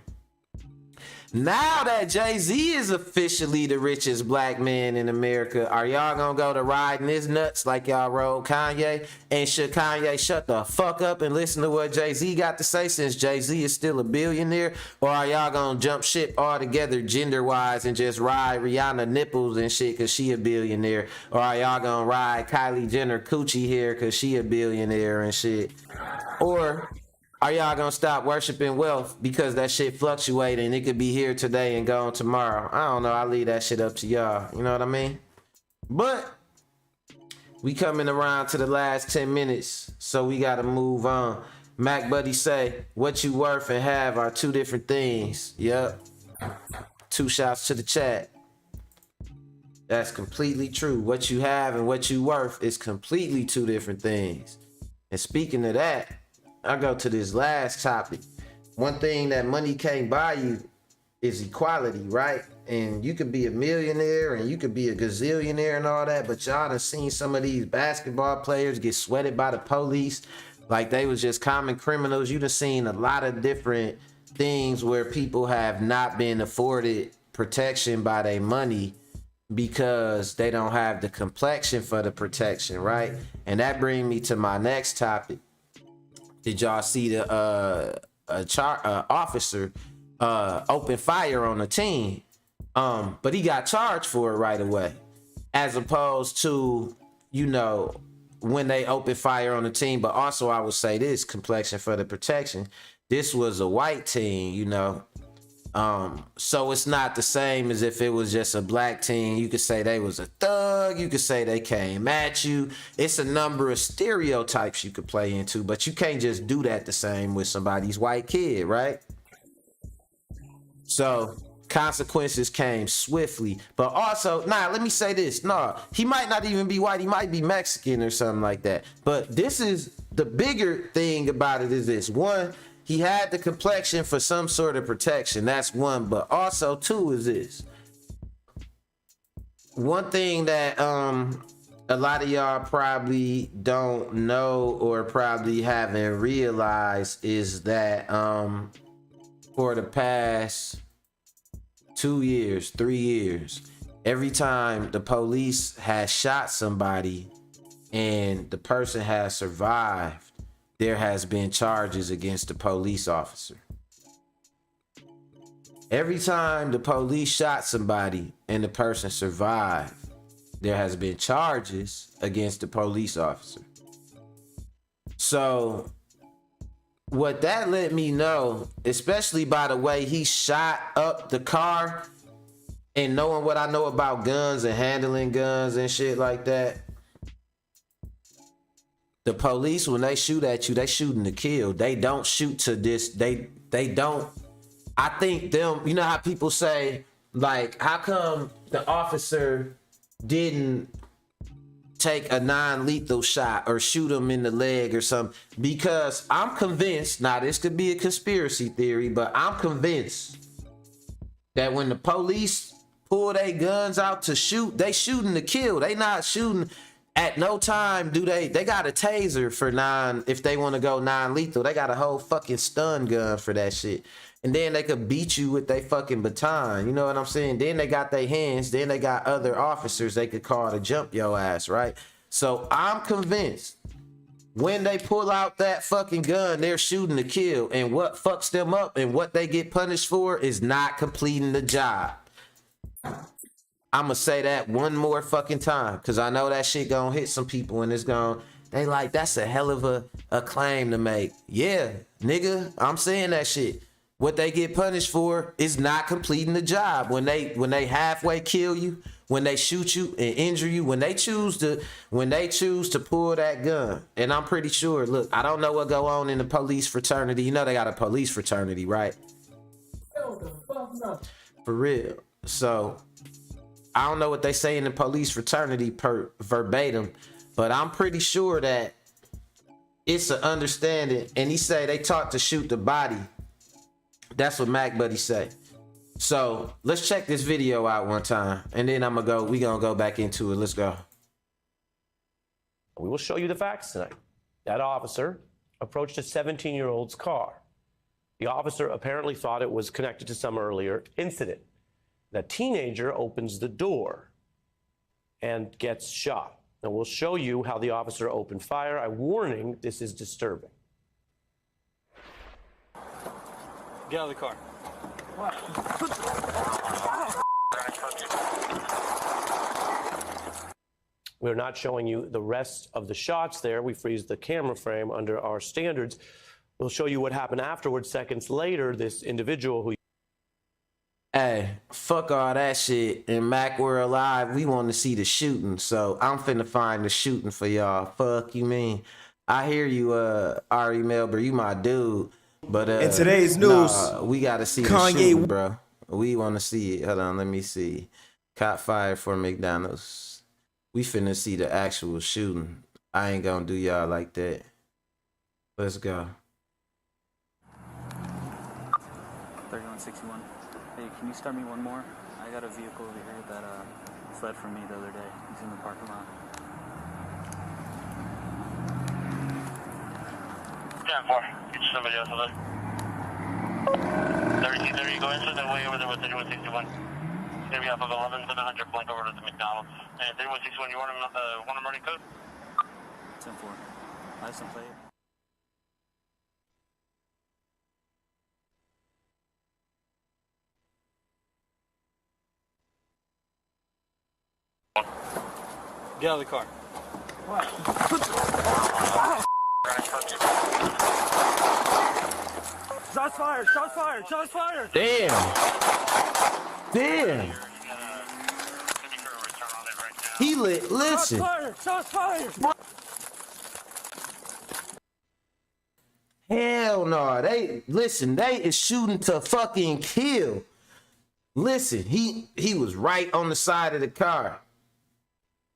now that Jay-Z is officially the richest black man in America, are y'all gonna go to riding his nuts like y'all rode Kanye? And should Kanye shut the fuck up and listen to what Jay-Z got to say, since Jay-Z is still a billionaire? Or are y'all gonna jump ship altogether gender-wise and just ride Rihanna nipples and shit cause she a billionaire? Or are y'all gonna ride Kylie Jenner coochie hair cause she a billionaire and shit? Or are y'all gonna stop worshiping wealth because that shit fluctuating and it could be here today and gone tomorrow? I don't know. I leave that shit up to y'all. You know what I mean? But we coming around to the last 10 minutes, so we gotta move on. Mac Buddy say, what you worth and have are two different things. Yep. 2 shots to the chat. That's completely true. What you have and what you worth is completely two different things. And speaking of that, I go to this last topic. One thing that money can't buy you is equality, right? And you could be a millionaire and you could be a gazillionaire and all that, but y'all done seen some of these basketball players get sweated by the police like they was just common criminals. You done seen a lot of different things where people have not been afforded protection by their money because they don't have the complexion for the protection, right? And that brings me to my next topic. Did y'all see the officer open fire on a team? But he got charged for it right away, as opposed to, when they open fire on the team. But also I would say this, complexion for the protection. This was a white team, so it's not the same as if it was just a black team. You could say they was a thug. You could say they came at you. It's a number of stereotypes you could play into, but you can't just do that the same with somebody's white kid, right? So consequences came swiftly. But also, let me say this. He might not even be white. He might be Mexican or something like that. But this is the bigger thing about it is this. One, he had the complexion for some sort of protection. That's one. But also, two, is this. One thing that a lot of y'all probably don't know or probably haven't realized is that for the past 2 years, 3 years, every time the police has shot somebody and the person has survived, there has been charges against the police officer. Every time the police shot somebody and the person survived, there has been charges against the police officer. So what that let me know, especially by the way he shot up the car and knowing what I know about guns and handling guns and shit like that, the police, when they shoot at you, they shooting to kill. They don't shoot to this. They don't. I think them, you know how people say, like, how come the officer didn't take a non-lethal shot or shoot him in the leg or something? Because I'm convinced, now this could be a conspiracy theory, but I'm convinced that when the police pull their guns out to shoot, they shooting to kill. They not shooting at no time. Do they got a taser for if they want to go non-lethal. They got a whole fucking stun gun for that shit. And then they could beat you with their fucking baton. You know what I'm saying? Then they got their hands. Then they got other officers they could call to jump your ass, right? So I'm convinced when they pull out that fucking gun, they're shooting to kill. And what fucks them up and what they get punished for is not completing the job. I'm gonna say that one more fucking time, because I know that shit gonna hit some people and it's gonna, they like, that's a hell of a claim to make. Yeah, nigga, I'm saying that shit. What they get punished for is not completing the job. When they halfway kill you, when they shoot you and injure you, when they choose to pull that gun. And I'm pretty sure, look, I don't know what go on in the police fraternity. You know they got a police fraternity, right? Hell the fuck no. For real. So I don't know what they say in the police fraternity verbatim, but I'm pretty sure that it's an understanding. And he say they taught to shoot the body. That's what Mac Buddy say. So let's check this video out one time, and then we gonna go back into it. Let's go. We will show you the facts tonight. That officer approached a 17-year-old's car. The officer apparently thought it was connected to some earlier incident. The teenager opens the door and gets shot. And we'll show you how the officer opened fire. I'm warning, this is disturbing. Get out of the car. We're not showing you the rest of the shots there. We freeze the camera frame under our standards. We'll show you what happened afterwards. Seconds later, this individual who... Hey, fuck all that shit. In Macworld Live, we want to see the shooting. So I'm finna find the shooting for y'all. Fuck you mean? I hear you, Ari Melber, you my dude. But in today's news, we gotta see Kanye, the shooting, bro. We want to see it. Hold on, let me see. Cop fired for McDonald's. We finna see the actual shooting. I ain't gonna do y'all like that. Let's go. 3161. Hey, can you start me one more? I got a vehicle over here that fled from me the other day. He's in the parking lot. Yeah, 4. Get somebody else over there. 3230, go into the way over there with 3161. It's gonna be off of 11700, blank over to the McDonald's. And 3161, you want him running code? 10-4. License plate. Get out of the car. Shots fired! Shots fired! Shots fired! Damn. Damn. He lit. Listen. Shots fired! Shots fired! Hell no. They is shooting to fucking kill. Listen, he was right on the side of the car.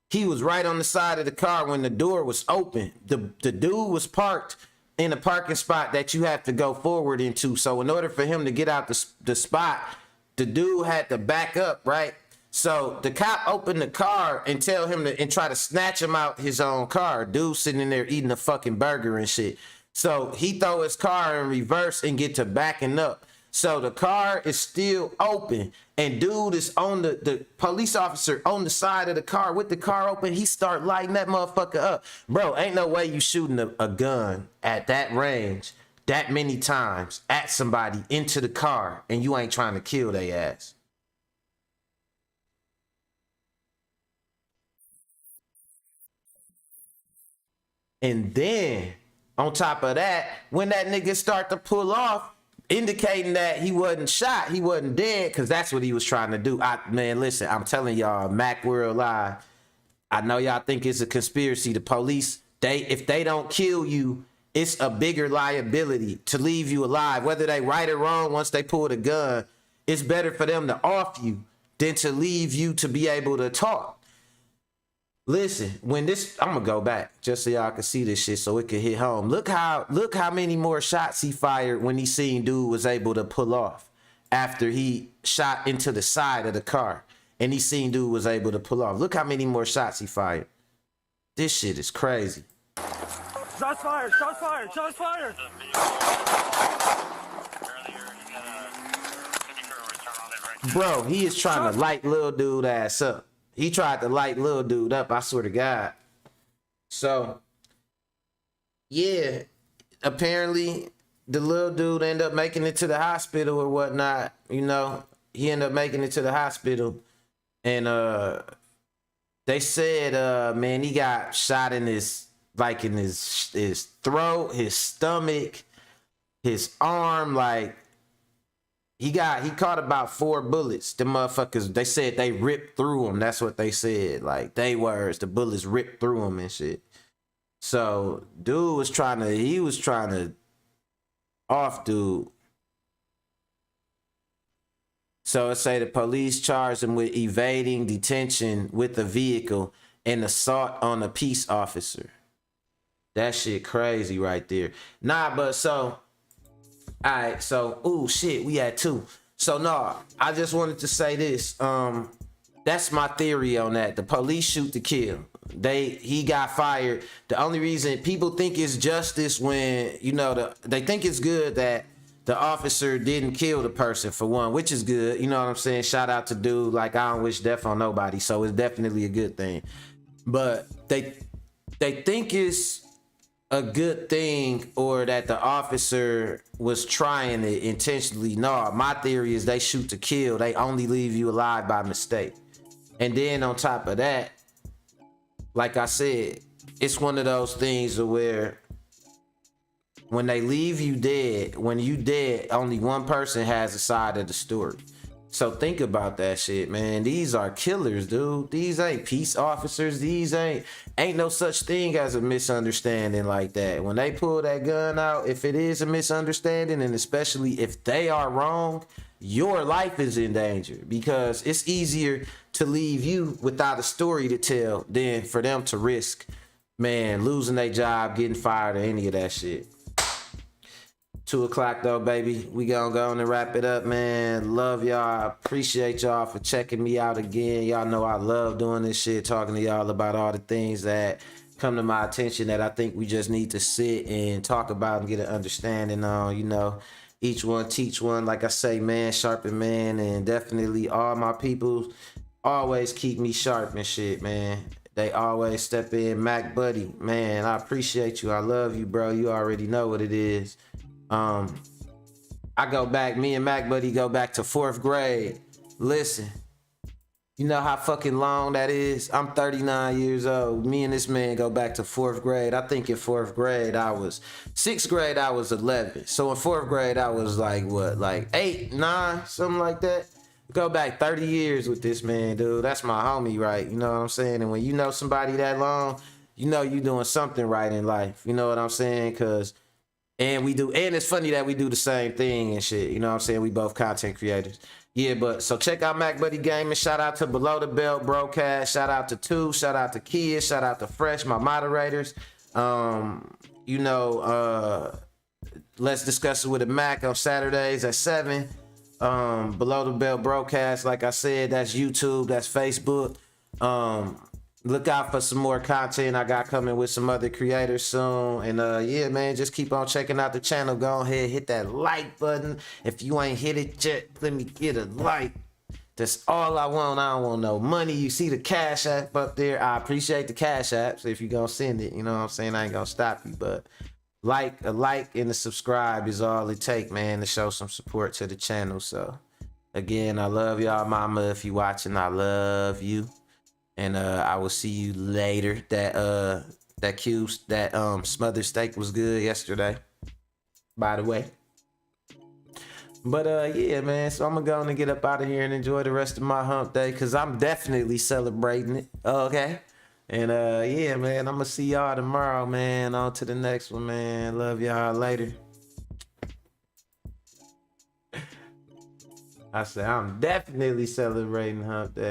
He was right on the side of the car when the door was open. The dude was parked in a parking spot that you have to go forward into. So in order for him to get out the spot, the dude had to back up, right? So the cop opened the car and tell him to, and try to snatch him out his own car. Dude sitting in there eating a fucking burger and shit. So he throw his car in reverse and get to backing up. So the car is still open, and dude is on the police officer on the side of the car with the car open. He start lighting that motherfucker up. Bro, ain't no way you shooting a gun at that range that many times at somebody into the car and you ain't trying to kill their ass. And then on top of that, when that nigga start to pull off, indicating that he wasn't shot, he wasn't dead, because that's what he was trying to do. Man, listen, I'm telling y'all, Macworld Live, I know y'all think it's a conspiracy. The police, if they don't kill you, it's a bigger liability to leave you alive. Whether they right or wrong, once they pull the gun, it's better for them to off you than to leave you to be able to talk. Listen, when this, I'm gonna go back just so y'all can see this shit so it can hit home. Look how many more shots he fired when he seen dude was able to pull off. after he shot into the side of the car. And he seen dude was able to pull off. Look how many more shots he fired. This shit is crazy. Shots fired! Shots fired! Shots fired! Bro, he is trying to light little dude ass up. He tried to light little dude up, I swear to God. So, yeah, apparently the little dude ended up making it to the hospital or whatnot. You know, he ended up making it to the hospital. And they said, man, he got shot in his, like in his throat, his stomach, his arm, like he caught about 4 bullets. The motherfuckers, they said they ripped through him. That's what they said. Like, they words, the bullets ripped through him and shit. So, dude was trying to off dude. So it say the police charged him with evading detention with a vehicle and assault on a peace officer. That shit crazy right there. Nah, but so, all right, so, ooh, shit, we had 2. So, nah, I just wanted to say this. That's my theory on that. The police shoot to kill. He got fired. The only reason people think it's justice when, you know, they think it's good that the officer didn't kill the person, for one, which is good. You know what I'm saying? Shout out to dude. Like, I don't wish death on nobody, so it's definitely a good thing. But they think it's a good thing or that the officer was trying it intentionally. No, my theory is they shoot to kill. They only leave you alive by mistake. And then on top of that, like I said, it's one of those things where when they leave you dead, when you dead, only one person has a side of the story. So think about that shit, man. These are killers, dude. These ain't peace officers. These ain't no such thing as a misunderstanding like that. When they pull that gun out, if it is a misunderstanding, and especially if they are wrong, your life is in danger, because it's easier to leave you without a story to tell than for them to risk, man, losing their job, getting fired, or any of that shit. 2 o'clock though, baby. We gonna go on and wrap it up, man. Love y'all. Appreciate y'all for checking me out again. Y'all know I love doing this shit, talking to y'all about all the things that come to my attention that I think we just need to sit and talk about and get an understanding on, you know. Each one teach one, like I say, man, sharpen man, and definitely all my people always keep me sharp and shit, man. They always step in. Mac Buddy, man, I appreciate you. I love you, bro. You already know what it is. I go back, me and Mac Buddy go back to 4th grade. Listen, you know how fucking long that is? I'm 39 years old. Me and this man go back to 4th grade. I think in 4th grade, 6th grade, I was 11. So in 4th grade, I was like, what, like 8, 9, something like that? Go back 30 years with this man, dude. That's my homie, right? You know what I'm saying? And when you know somebody that long, you know you doing something right in life. You know what I'm saying? And it's funny that we do the same thing and shit. You know what I'm saying? We both content creators. Yeah, but so check out Mac Buddy Gaming. Shout out to Below the Belt Broadcast. Shout out to 2. Shout out to Kids. Shout out to Fresh, my moderators. You know, let's discuss it with a Mac on Saturdays at 7. Below the Belt Broadcast, like I said, that's YouTube, that's Facebook. Look out for some more content I got coming with some other creators soon. And yeah, man, just keep on checking out the channel. Go ahead, hit that like button. If you ain't hit it yet, let me get a like. That's all I want. I don't want no money. You see the Cash App up there. I appreciate the Cash App. So if you're gonna send it, you know what I'm saying, I ain't gonna stop you. But a like and a subscribe is all it take, man, to show some support to the channel. So again, I love y'all, mama. If you watching, I love you. And I will see you later. That smothered steak was good yesterday, by the way. But yeah, man, so I'm gonna get up out of here and enjoy the rest of my hump day, because I'm definitely celebrating it. Okay. And yeah, man, I'm gonna see y'all tomorrow, man. On to the next one, man. Love y'all later. I said I'm definitely celebrating hump day.